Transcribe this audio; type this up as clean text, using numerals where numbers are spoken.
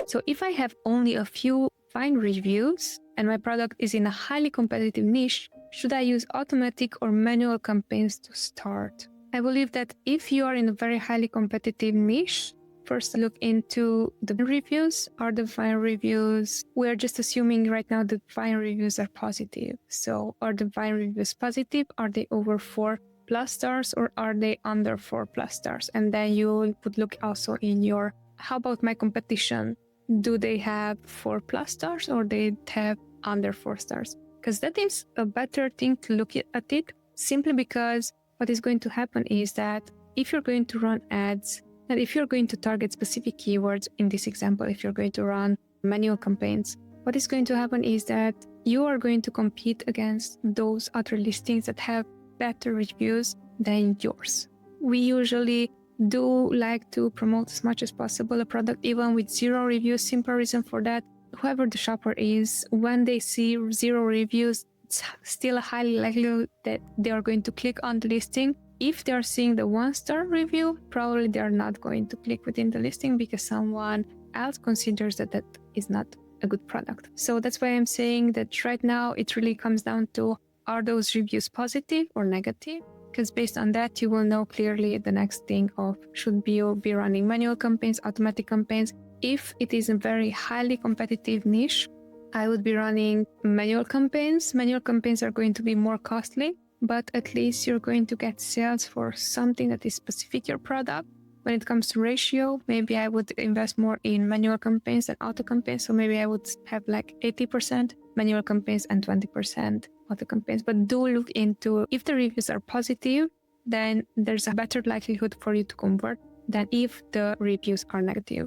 So if I have only a few fine reviews and my product is in a highly competitive niche, should I use automatic or manual campaigns to start? I believe that if you are in a very highly competitive niche, first look into the reviews. Are the fine reviews, we're just assuming right now the fine reviews are positive. So are the fine reviews positive? Are they over 4+ stars or are they under 4+ stars? And then you would look also in your, how about my competition? Do they have 4+ stars or they have under 4 stars? Because that is a better thing to look at it, simply because what is going to happen is that if you're going to run ads and if you're going to target specific keywords, in this example, if you're going to run manual campaigns, what is going to happen is that you are going to compete against those other listings that have better reviews than yours. We usually do like to promote as much as possible a product even with 0 reviews. Simple reason for that, whoever the shopper is, when they see 0 reviews, it's still a highly likelihood that they are going to click on the listing. If they're seeing the 1-star review, probably they're not going to click within the listing because someone else considers that that is not a good product. So that's why I'm saying that right now it really comes down to, are those reviews positive or negative? Because based on that, you will know clearly the next thing of should you be running manual campaigns, automatic campaigns. If it is a very highly competitive niche, I would be running manual campaigns. Manual campaigns are going to be more costly, but at least you're going to get sales for something that is specific to your product. When it comes to ratio, maybe I would invest more in manual campaigns than auto campaigns. So maybe I would have like 80% manual campaigns and 20% auto campaigns. But do look into, if the reviews are positive, then there's a better likelihood for you to convert than if the reviews are negative.